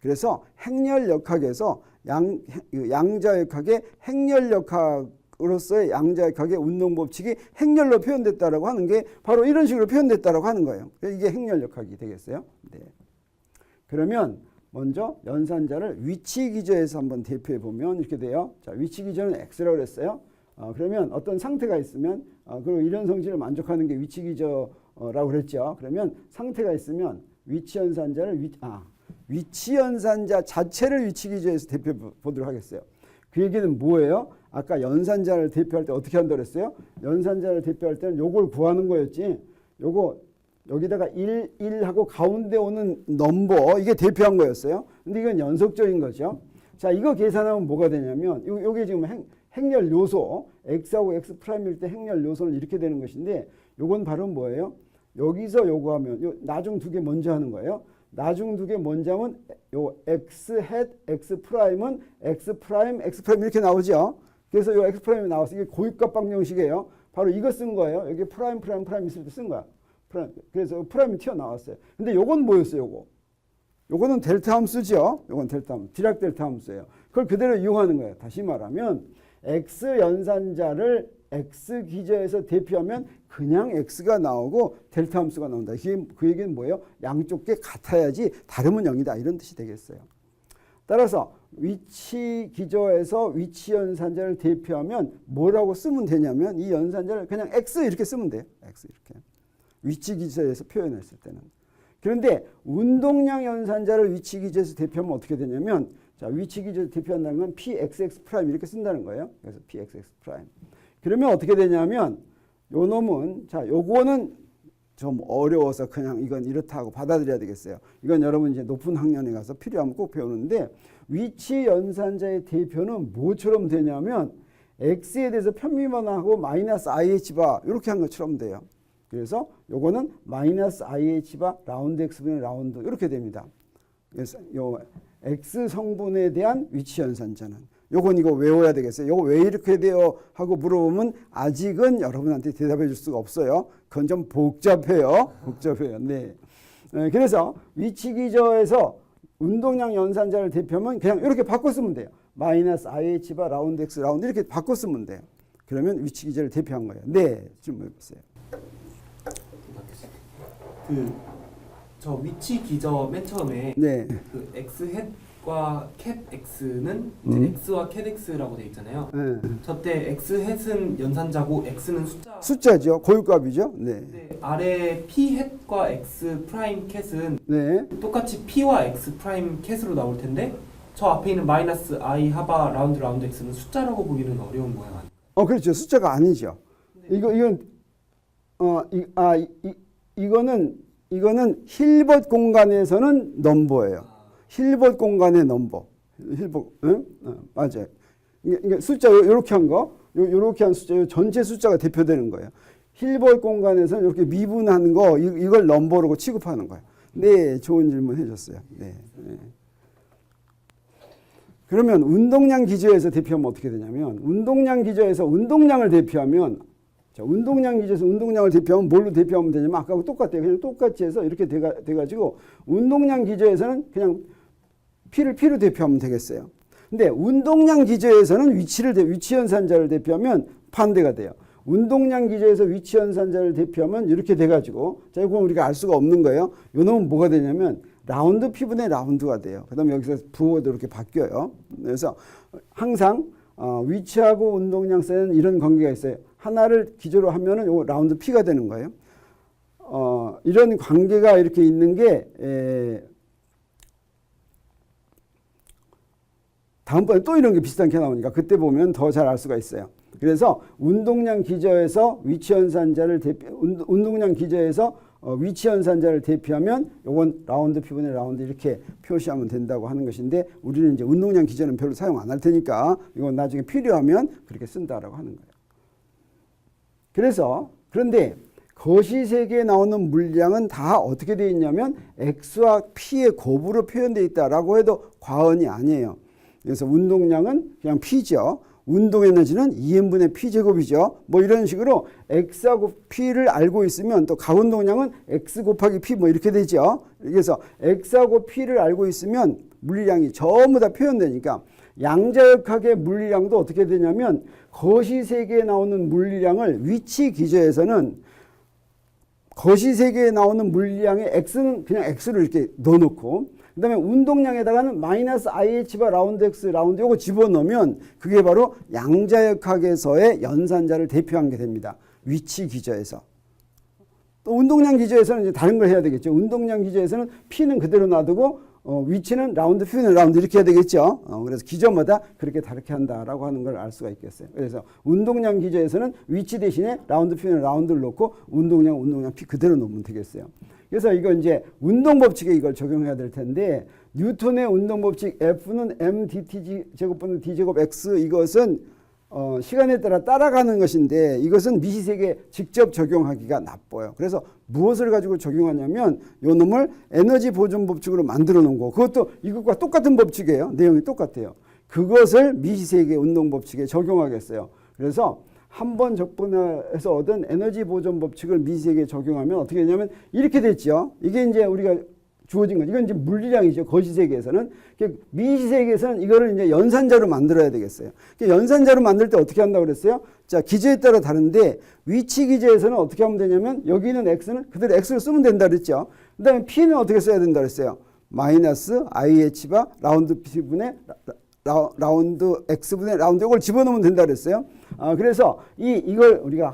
그래서 행렬역학에서 양자역학의 행렬역학으로서의 양자역학의 운동법칙이 행렬로 표현됐다라고 하는 게 바로 이런 식으로 표현됐다라고 하는 거예요. 이게 행렬역학이 되겠어요. 네. 그러면 먼저 연산자를 위치기저에서 한번 대표해 보면 이렇게 돼요. 자, 위치기저는 X라고 그랬어요. 그러면 어떤 상태가 있으면 그리고 이런 성질을 만족하는 게 위치기저라고 그랬죠. 그러면 상태가 있으면 위치연산자를 위치연산자 자체를 위치기저에서 대표해 보도록 하겠어요. 그 얘기는 뭐예요? 아까 연산자를 대표할 때 어떻게 한다고 그랬어요? 연산자를 대표할 때는 요걸 구하는 거였지. 요거 여기다가 1하고 가운데 오는 넘버 이게 대표한 거였어요. 근데 이건 연속적인 거죠. 자, 이거 계산하면 뭐가 되냐면 요게 지금 행렬 요소 x하고 x 프라임일 때 행렬 요소는 이렇게 되는 것인데 요건 바로 뭐예요? 여기서 요거 하면 요 나중 두 개 먼저 하는 거예요. 나중 두 개 먼저 하면 요 x 햇 x 프라임은 x 프라임 이렇게 나오죠. 그래서 요 x 프라임이 나와서 이게 고유값 방정식이에요. 바로 이거 쓴 거예요. 여기 프라임 있을 때 쓴 거야. 그래서 프라임이 튀어나왔어요. 근데 요건 뭐였어요? 요거는 델타 함수죠. 요건 델타 함수. 디락 델타 함수예요. 그걸 그대로 이용하는 거예요. 다시 말하면 x 연산자를 x 기저에서 대표하면 그냥 x가 나오고 델타 함수가 나온다. 그 얘기는 뭐예요? 양쪽 게 같아야지 다르면 0이다. 이런 뜻이 되겠어요. 따라서 위치 기저에서 위치 연산자를 대표하면 뭐라고 쓰면 되냐면 이 연산자를 그냥 x 이렇게 쓰면 돼요. x 이렇게. 위치 기저에서 표현했을 때는. 그런데 운동량 연산자를 위치 기저에서 대표하면 어떻게 되냐면 자, 위치 기저에서 대표한다는 건 pxx 프라임 이렇게 쓴다는 거예요. 그래서 pxx 프라임. 그러면 어떻게 되냐면 요 놈은 자, 요거는 좀 어려워서 그냥 이건 이렇다 하고 받아들여야 되겠어요. 이건 여러분 이제 높은 학년에 가서 필요하면 꼭 배우는데 위치 연산자의 대표는 뭐처럼 되냐면 x에 대해서 편미분하고 마이너스 IH바 이렇게 한 것처럼 돼요. 그래서 요거는 마이너스 IH바 라운드 x분의 라운드 이렇게 됩니다. 그래서 요 x 성분에 대한 위치 연산자는 요건 이거 외워야 되겠어요. 요거 왜 이렇게 돼요? 하고 물어보면 아직은 여러분한테 대답해 줄 수가 없어요. 그건 좀 복잡해요. 네. 그래서 위치 기저에서 운동량 연산자를 대표하면 그냥 이렇게 바꿔 쓰면 돼요. 마이너스 IH바 라운드 x 라운드 이렇게 바꿔 쓰면 돼요. 그러면 위치 기저를 대표한 거예요. 네. 질문해 보세요. 저 위치 기저 맨 처음에 네. 그 x 햇과 캣 x는 이제 x와 캣 x라고 돼 있잖아요. 네. 저때 x 햇은 연산자고 x는 숫자죠. 고유값이죠. 네. 근데 아래 p 햇과 x 프라임 캣은 네. 똑같이 p와 x 프라임 캣으로 나올 텐데 저 앞에 있는 마이너스 i 하바 라운드 x는 숫자라고 보기는 어려운 모양 아니에요? 그렇죠. 숫자가 아니죠. 네. 이거는 힐버트 공간에서는 넘버예요. 힐버트 공간의 넘버. 맞아요. 이게 숫자 이렇게 한 거, 이렇게 한 숫자, 요 전체 숫자가 대표되는 거예요. 힐버트 공간에서는 이렇게 미분하는 거, 이걸 넘버로 취급하는 거예요. 네, 좋은 질문 해줬어요. 네. 그러면 운동량 기저에서 대표하면 어떻게 되냐면, 운동량 기저에서 운동량을 대표하면, 자, 운동량 기저에서 운동량을 대표하면 뭘로 대표하면 되냐면 아까하고 똑같아요. 그냥 똑같이 해서 이렇게 돼가지고 운동량 기저에서는 그냥 P로 대표하면 되겠어요. 근데 운동량 기저에서는 위치 연산자를 대표하면 반대가 돼요. 운동량 기저에서 위치 연산자를 대표하면 이렇게 돼가지고 자, 이건 우리가 알 수가 없는 거예요. 요 놈은 뭐가 되냐면 라운드 P분의 라운드가 돼요. 그 다음에 여기서 부호도 이렇게 바뀌어요. 그래서 항상 위치하고 운동량 사이에는 이런 관계가 있어요. 하나를 기저로 하면은 요 라운드 P가 되는 거예요. 이런 관계가 이렇게 있는 게 다음번에 또 이런 게 비슷한 게 나오니까 그때 보면 더 잘 알 수가 있어요. 그래서 운동량 기저에서 위치 연산자를 운동량 기저에서 위치 연산자를 대표하면 요건 라운드 P분의 라운드 이렇게 표시하면 된다고 하는 것인데 우리는 이제 운동량 기저는 별로 사용 안 할 테니까 이건 나중에 필요하면 그렇게 쓴다라고 하는 거예요. 그런데 거시세계에 나오는 물량은 다 어떻게 되어 있냐면 X와 P의 곱으로 표현되어 있다라고 해도 과언이 아니에요. 그래서 운동량은 그냥 P죠. 운동 에너지는 2n분의 P제곱이죠. 뭐 이런 식으로 X하고 P를 알고 있으면 또 가운동량은 X 곱하기 P 뭐 이렇게 되죠. 그래서 X하고 P를 알고 있으면 물리량이 전부 다 표현되니까 양자역학의 물리량도 어떻게 되냐면 거시세계에 나오는 물리량을 위치 기저에서는 거시세계에 나오는 물리량의 X는 그냥 X로 이렇게 넣어놓고 그 다음에 운동량에다가는 마이너스 IH바 라운드 X 라운드 요거 집어넣으면 그게 바로 양자역학에서의 연산자를 대표한 게 됩니다. 위치 기저에서. 또 운동량 기저에서는 이제 다른 걸 해야 되겠죠. 운동량 기저에서는 P는 그대로 놔두고 위치는 라운드, P는 라운드 이렇게 해야 되겠죠. 그래서 기저마다 그렇게 다르게 한다라고 하는 걸 알 수가 있겠어요. 그래서 운동량 기저에서는 위치 대신에 라운드, P는 라운드를 놓고 운동량, P 그대로 놓으면 되겠어요. 그래서 이거 이제 운동 법칙에 이걸 적용해야 될 텐데 뉴턴의 운동 법칙 F는 mdt 제곱분의 d 제곱 x 이것은 시간에 따라 따라가는 것인데 이것은 미시세계에 직접 적용하기가 나빠요. 그래서 무엇을 가지고 적용하냐면 요 놈을 에너지 보존 법칙으로 만들어 놓은 거. 그것도 이것과 똑같은 법칙이에요. 내용이 똑같아요. 그것을 미시세계 운동 법칙에 적용하겠어요. 그래서 한 번 적분해서 얻은 에너지 보존 법칙을 미시세계에 적용하면 어떻게 되냐면 이렇게 됐죠. 이게 이제 우리가 주어진 거죠. 이건 이제 물리량이죠. 거시세계에서는. 미시세계에서는 이거를 이제 연산자로 만들어야 되겠어요. 연산자로 만들 때 어떻게 한다고 그랬어요? 자, 기저에 따라 다른데 위치 기저에서는 어떻게 하면 되냐면 여기는 X는 그대로 X를 쓰면 된다 그랬죠. 그 다음에 P는 어떻게 써야 된다 그랬어요? 마이너스 IH바 라운드 P분의 라운드 X분의 라운드 이걸 집어넣으면 된다 그랬어요. 그래서 이걸 우리가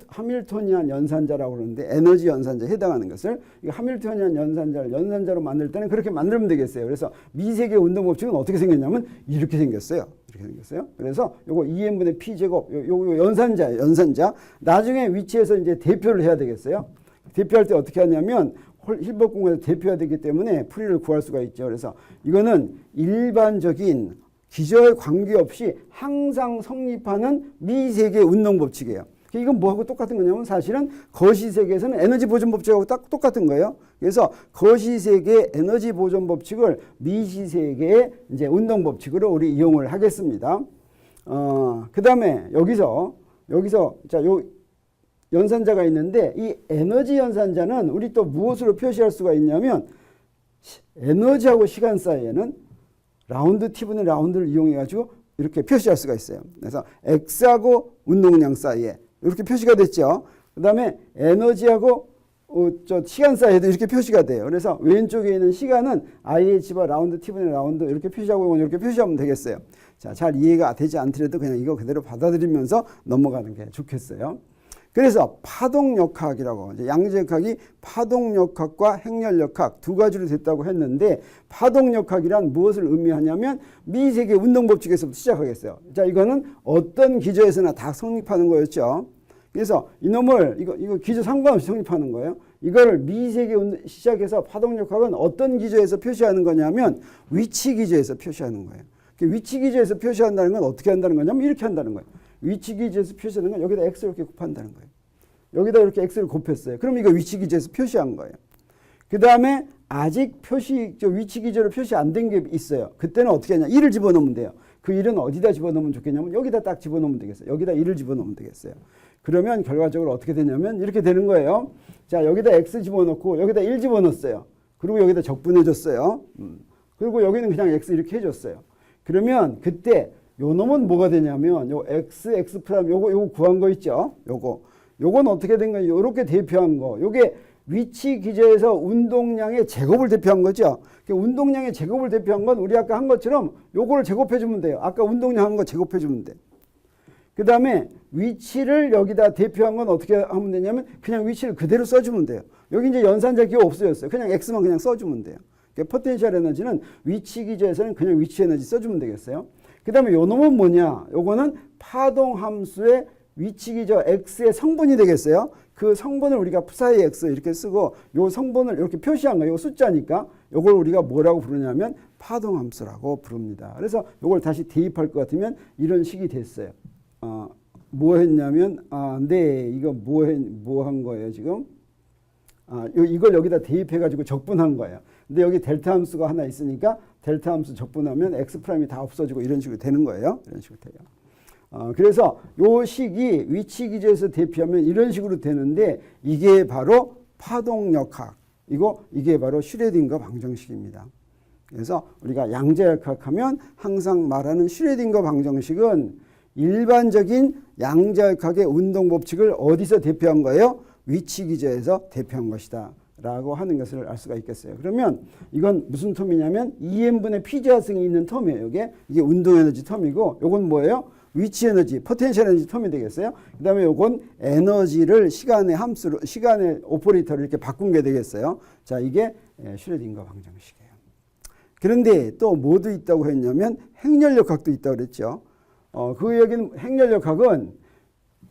하밀토니안 연산자라고 그러는데 에너지 연산자에 해당하는 것을 하밀토니안 연산자를 연산자로 만들 때는 그렇게 만들면 되겠어요. 그래서 미세계 운동 법칙은 어떻게 생겼냐면 이렇게 생겼어요. 이렇게 생겼어요. 그래서 요거 2n분의 P 제곱 요 연산자 나중에 위치에서 이제 대표를 해야 되겠어요. 대표할 때 어떻게 하냐면 힐버트 공에서 대표해야 되기 때문에 풀이를 구할 수가 있죠. 그래서 이거는 일반적인 기저에 관계없이 항상 성립하는 미세계 운동 법칙이에요. 이건 뭐하고 똑같은 거냐면 사실은 거시세계에서는 에너지 보존 법칙하고 딱 똑같은 거예요. 그래서 거시세계 에너지 보존 법칙을 미시세계의 이제 운동 법칙으로 우리 이용을 하겠습니다. 그 다음에 여기서 자, 요 연산자가 있는데 이 에너지 연산자는 우리 또 무엇으로 표시할 수가 있냐면 에너지하고 시간 사이에는 라운드 T분의 라운드를 이용해 가지고 이렇게 표시할 수가 있어요. 그래서 X하고 운동량 사이에 이렇게 표시가 됐죠. 그 다음에 에너지하고 시간 사이에도 이렇게 표시가 돼요. 그래서 왼쪽에 있는 시간은 IH바 라운드 T분의 라운드 이렇게 표시하고 이렇게 표시하면 되겠어요. 자, 잘 이해가 되지 않더라도 그냥 이거 그대로 받아들이면서 넘어가는 게 좋겠어요. 그래서 파동역학이라고 이제 양자역학이 파동역학과 행렬역학 두 가지로 됐다고 했는데 파동역학이란 무엇을 의미하냐면 미세계 운동법칙에서부터 시작하겠어요. 자, 이거는 어떤 기저에서나 다 성립하는 거였죠. 그래서 이놈을 이거 기저 상관없이 성립하는 거예요. 이걸 미세계 시작해서 파동역학은 어떤 기저에서 표시하는 거냐면 위치 기저에서 표시하는 거예요. 위치 기저에서 표시한다는 건 어떻게 한다는 거냐면 이렇게 한다는 거예요. 위치 기저에서 표시하는 건 여기다 X를 이렇게 곱한다는 거예요. 여기다 이렇게 X를 곱했어요. 그럼 이거 위치 기저에서 표시한 거예요. 그 다음에 아직 위치 기저로 표시 안 된 게 있어요. 그때는 어떻게 하냐. 1을 집어넣으면 돼요. 그 1은 어디다 집어넣으면 좋겠냐면 여기다 딱 집어넣으면 되겠어요. 여기다 1을 집어넣으면 되겠어요. 그러면 결과적으로 어떻게 되냐면 이렇게 되는 거예요. 자, 여기다 X 집어넣고 여기다 1 집어넣었어요. 그리고 여기다 적분해줬어요. 그리고 여기는 그냥 X 이렇게 해줬어요. 그러면 그때 요 놈은 뭐가 되냐면 요 X 프라임 요거 구한 거 있죠. 요건 어떻게 된 거예요? 요렇게 대표한 거. 요게 위치 기저에서 운동량의 제곱을 대표한 거죠. 운동량의 제곱을 대표한 건 우리 아까 한 것처럼 요거를 제곱해 주면 돼요. 아까 운동량 한 거 제곱해 주면 돼. 그 다음에 위치를 여기다 대표한 건 어떻게 하면 되냐면 그냥 위치를 그대로 써주면 돼요. 여기 이제 연산자 기호 없어졌어요. 그냥 X만 그냥 써주면 돼요. 포텐셜 에너지는 위치 기저에서는 그냥 위치 에너지 써주면 되겠어요. 그 다음에 요 놈은 뭐냐? 요거는 파동 함수의 위치 기저 X의 성분이 되겠어요. 그 성분을 우리가 푸사이 X 이렇게 쓰고 요 성분을 이렇게 표시한 거예요. 요 숫자니까 요걸 우리가 뭐라고 부르냐면 파동 함수라고 부릅니다. 그래서 요걸 다시 대입할 것 같으면 이런 식이 됐어요. 뭐 했냐면 네, 이거 뭐 한 거예요, 지금? 이걸 여기다 대입해 가지고 적분한 거예요. 근데 여기 델타 함수가 하나 있으니까 델타 함수 적분하면 x 프라임이 다 없어지고 이런 식으로 되는 거예요. 이런 식으로 돼요. 그래서 요 식이 위치 기제에서 대표하면 이런 식으로 되는데 이게 바로 파동역학, 이게 바로 슈레딩거 방정식입니다. 그래서 우리가 양자역학하면 항상 말하는 슈레딩거 방정식은 일반적인 양자역학의 운동 법칙을 어디서 대표한 거예요? 위치 기제에서 대표한 것이다 라고 하는 것을 알 수가 있겠어요. 그러면 이건 무슨 텀이냐면 2n분의 p제하승이 있는 텀이에요. 이게 운동 에너지 텀이고 요건 뭐예요? 위치 에너지, 포텐셜 에너지 텀이 되겠어요. 그 다음에 요건 에너지를 시간의 함수로, 시간의 오퍼레이터를 이렇게 바꾼 게 되겠어요. 자, 이게 슈레딩거 방정식이에요. 그런데 또 뭐도 있다고 했냐면 행렬역학도 있다고 그랬죠. 여기는 행렬역학은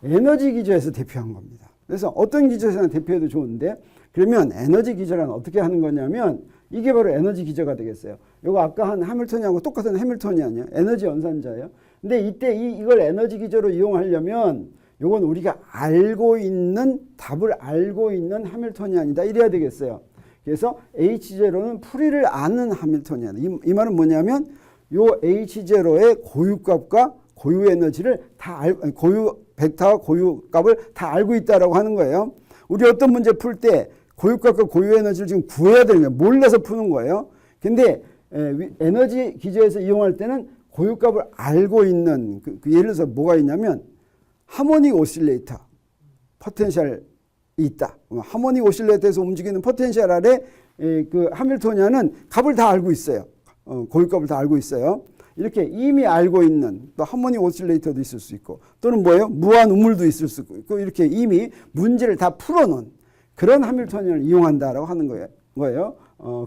에너지 기저에서 대표한 겁니다. 그래서 어떤 기저에서는 대표해도 좋은데 그러면 에너지 기저란 어떻게 하는 거냐면 이게 바로 에너지 기저가 되겠어요. 요거 아까 한 해밀턴이하고 똑같은 해밀턴이 아니에요. 에너지 연산자예요. 근데 이때 이걸 에너지 기저로 이용하려면 요건 우리가 알고 있는 답을 알고 있는 해밀턴이안이다 이래야 되겠어요. 그래서 H0는 풀이를 아는 해밀턴이안. 이 말은 뭐냐면 요 H0의 고유값과 고유 에너지를 다 고유 벡터와 고유 값을 다 알고 있다라고 하는 거예요. 우리 어떤 문제 풀 때 고유값과 고유 에너지를 지금 구해야 되는 거예요. 몰라서 푸는 거예요. 근데 에너지 기저에서 이용할 때는 고유값을 알고 있는 예를 들어서 뭐가 있냐면 하모닉 오실레이터 포텐셜이 있다. 하모닉 오실레이터에서 움직이는 포텐셜 아래 그 해밀토니안은 값을 다 알고 있어요. 고유값을 다 알고 있어요. 이렇게 이미 알고 있는 또 하모닉 오실레이터도 있을 수 있고 또는 뭐예요? 무한 우물도 있을 수 있고 이렇게 이미 문제를 다 풀어놓은 그런 해밀토니안을 이용한다라고 하는 거예요.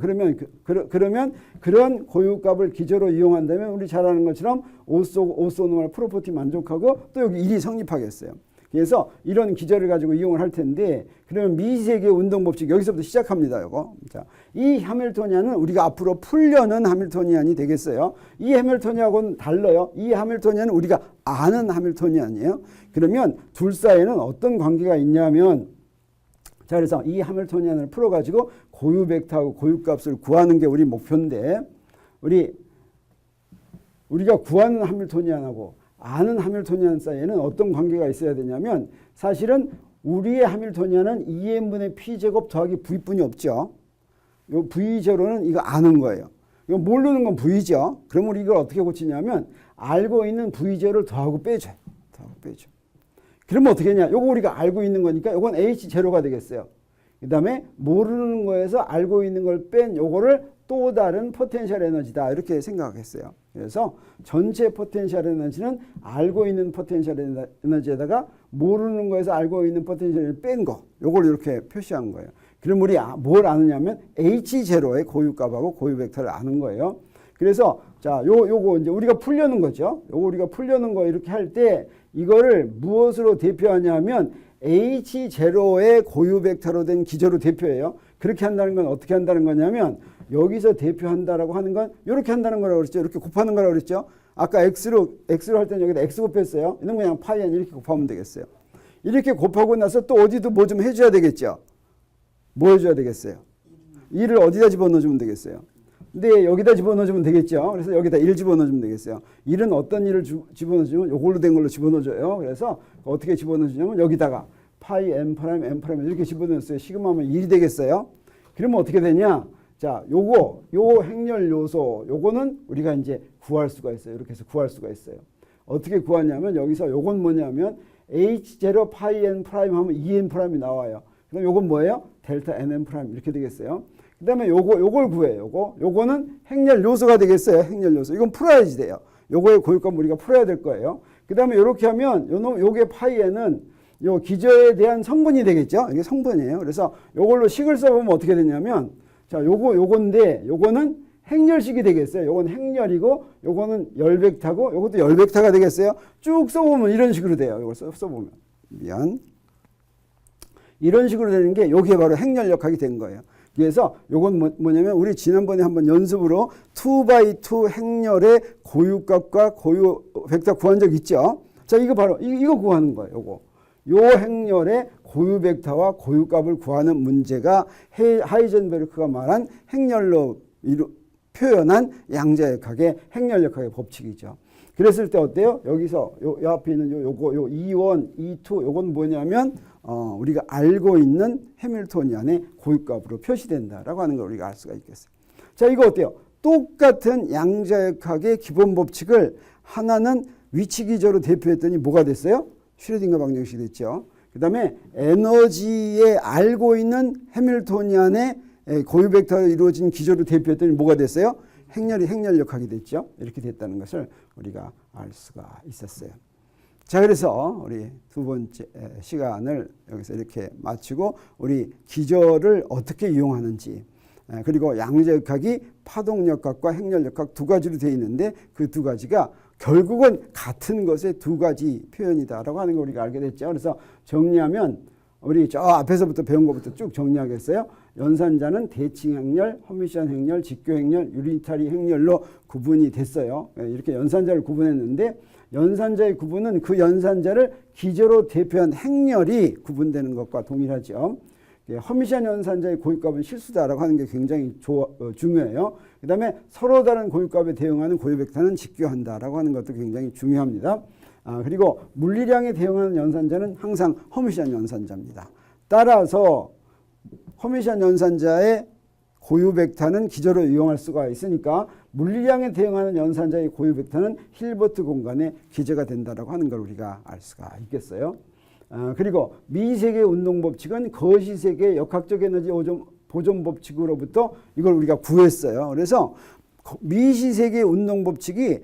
그러면 그런 고유값을 기저로 이용한다면 우리 잘 아는 것처럼 오소노멀 프로퍼티 만족하고 또 여기 일이 성립하겠어요. 그래서 이런 기저를 가지고 이용을 할 텐데 그러면 미세계 운동 법칙 여기서부터 시작합니다. 요거. 자, 이 해밀토니안은 우리가 앞으로 풀려는 해밀토니안이 되겠어요. 이 해밀토니안하고는 달라요. 이 해밀토니안은 우리가 아는 해밀토니안이에요. 그러면 둘 사이에는 어떤 관계가 있냐면 자, 그래서 이 해밀토니안을 풀어가지고 고유 벡터하고 고유값을 구하는 게 우리 목표인데 우리가 구하는 해밀토니안하고 아는 해밀토니안 사이에는 어떤 관계가 있어야 되냐면 사실은 우리의 해밀토니안은 2n분의 p제곱 더하기 v뿐이 없죠. 요 v0는 이거 아는 거예요. 이거 모르는 건 v죠. 그럼 우리 이걸 어떻게 고치냐면 알고 있는 v0를 더하고 빼줘요. 그러면 어떻게 했냐? 요거 우리가 알고 있는 거니까 요건 h0가 되겠어요. 그 다음에 모르는 거에서 알고 있는 걸 뺀 요거를 또 다른 포텐셜 에너지다 이렇게 생각했어요. 그래서 전체 포텐셜 에너지는 알고 있는 포텐셜 에너지에다가 모르는 거에서 알고 있는 포텐셜을 뺀 거 요걸 이렇게 표시한 거예요. 그럼 우리 뭘 아느냐면 H0의 고유값하고 고유 벡터를 아는 거예요. 그래서 자, 요거 이제 우리가 풀려는 거죠. 요거 우리가 풀려는 거 이렇게 할 때 이거를 무엇으로 대표하냐면 H0의 고유 벡터로 된 기저로 대표해요. 그렇게 한다는 건 어떻게 한다는 거냐면 여기서 대표한다라고 하는 건 이렇게 한다는 거라고 그랬죠. 이렇게 곱하는 거라고 그랬죠. 아까 x로 할 때는 여기다 x 곱했어요. 이런 거 그냥 파이 n 이렇게 곱하면 되겠어요. 이렇게 곱하고 나서 또 어디도 뭐 좀 해줘야 되겠죠. 뭐 해줘야 되겠어요. 1을 어디다 집어넣어주면 되겠어요. 근데 여기다 집어넣어주면 되겠죠. 그래서 여기다 1 집어넣어주면 되겠어요. 1은 어떤 1을 집어넣어주면 이걸로 된 걸로 집어넣어줘요. 그래서 어떻게 집어넣어주냐면 여기다가 파이 n 프라임 n 프라임 이렇게 집어넣었어요. 시그마하면 1이 되겠어요. 그러면 어떻게 되냐? 자, 요 행렬 요소, 요거는 우리가 이제 구할 수가 있어요. 이렇게 해서 구할 수가 있어요. 어떻게 구하냐면 여기서 요건 뭐냐면 H0 파이 n 프라임 하면 2n 프라임이 나와요. 그럼 요건 뭐예요? 델타 nn 프라임 이렇게 되겠어요. 그 다음에 요걸 구해요. 요거는 행렬 요소가 되겠어요. 행렬 요소. 이건 풀어야지 돼요. 요거의 고유값 우리가 풀어야 될 거예요. 그 다음에 요렇게 하면 요게 파이 n은 요 기저에 대한 성분이 되겠죠. 이게 성분이에요. 그래서 요걸로 식을 써보면 어떻게 되냐면 자, 요건데 요거는 행렬식이 되겠어요. 요건 행렬이고 요거는 열벡터고 요것도 열벡터가 되겠어요. 쭉 써보면 이런 식으로 돼요. 요걸 써보면 이런 식으로 되는 게 요게 바로 행렬역학이 된 거예요. 그래서 요건 뭐냐면 우리 지난번에 한번 연습으로 2x2 행렬의 고유값과 고유 벡터 구한 적 있죠. 자, 이거 바로 이거 구하는 거예요. 요 행렬의 고유 벡터와 고유값을 구하는 문제가 하이젠베르크가 말한 행렬로 표현한 양자역학의 행렬역학의 법칙이죠. 그랬을 때 어때요? 여기서 요 앞에 있는 요거 E1, E2 요건 뭐냐면 우리가 알고 있는 해밀토니안의 고유값으로 표시된다라고 하는 걸 우리가 알 수가 있겠어요. 자, 이거 어때요? 똑같은 양자역학의 기본 법칙을 하나는 위치 기저로 대표했더니 뭐가 됐어요? 슈레딩거 방정식이 됐죠. 그 다음에 에너지에 알고 있는 해밀토니안의 고유 벡터로 이루어진 기저로 대표했더니 뭐가 됐어요? 행렬역학이 됐죠. 이렇게 됐다는 것을 우리가 알 수가 있었어요. 자, 그래서 우리 두 번째 시간을 여기서 이렇게 마치고 우리 기저를 어떻게 이용하는지, 그리고 양자역학이 파동역학과 행렬역학 두 가지로 되어 있는데 그 두 가지가 결국은 같은 것의 두 가지 표현이다라고 하는 걸 우리가 알게 됐죠. 그래서 정리하면 우리 저 앞에서부터 배운 것부터 쭉 정리하겠어요. 연산자는 대칭 행렬, 허미션 행렬, 직교 행렬, 유니타리 행렬로 구분이 됐어요. 이렇게 연산자를 구분했는데 연산자의 구분은 그 연산자를 기저로 대표한 행렬이 구분되는 것과 동일하죠. 허미션 연산자의 고유값은 실수다라고 하는 게 굉장히 중요해요. 그 다음에 서로 다른 고유값에 대응하는 고유 벡터는 직교한다라고 하는 것도 굉장히 중요합니다. 그리고 물리량에 대응하는 연산자는 항상 허미션 연산자입니다. 따라서 허미션 연산자의 고유 벡터는 기저로 이용할 수가 있으니까 물리량에 대응하는 연산자의 고유 벡터는 힐버트 공간의 기저가 된다라고 하는 걸 우리가 알 수가 있겠어요. 그리고 미세계 운동 법칙은 거시세계 역학적 에너지 보존 법칙으로부터 이걸 우리가 구했어요. 그래서 미시세계 운동 법칙이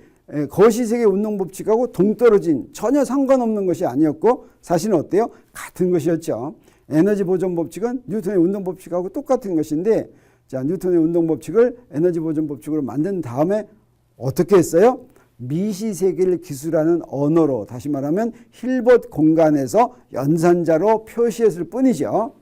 거시세계 운동 법칙하고 동떨어진 전혀 상관없는 것이 아니었고 사실은 어때요? 같은 것이었죠. 에너지 보존 법칙은 뉴턴의 운동 법칙하고 똑같은 것인데 자, 뉴턴의 운동 법칙을 에너지 보존 법칙으로 만든 다음에 어떻게 했어요? 미시세계를 기술하는 언어로 다시 말하면 힐버트 공간에서 연산자로 표시했을 뿐이죠.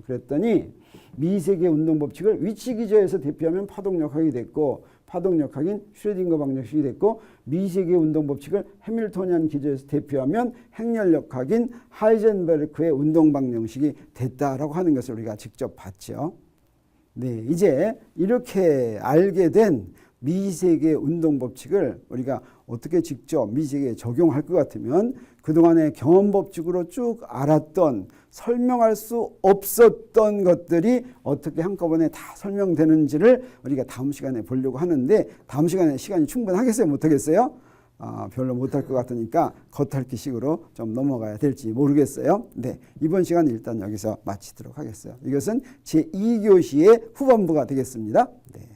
그랬더니 미세계 운동 법칙을 위치 기저에서 대표하면 파동역학이 됐고 파동역학인 슈레딩거 방정식이 됐고 미세계 운동 법칙을 해밀토니안 기저에서 대표하면 행렬역학인 하이젠베르크의 운동 방정식이 됐다라고 하는 것을 우리가 직접 봤죠. 네, 이제 이렇게 알게 된 미세계 운동 법칙을 우리가 어떻게 직접 미세계에 적용할 것 같으면 그동안의 경험 법칙으로 쭉 알았던 설명할 수 없었던 것들이 어떻게 한꺼번에 다 설명되는지를 우리가 다음 시간에 보려고 하는데 다음 시간에 시간이 충분하겠어요? 못하겠어요? 별로 못할 것 같으니까 겉핥기식으로 좀 넘어가야 될지 모르겠어요. 네, 이번 시간 일단 여기서 마치도록 하겠어요. 이것은 제2교시의 후반부가 되겠습니다. 네.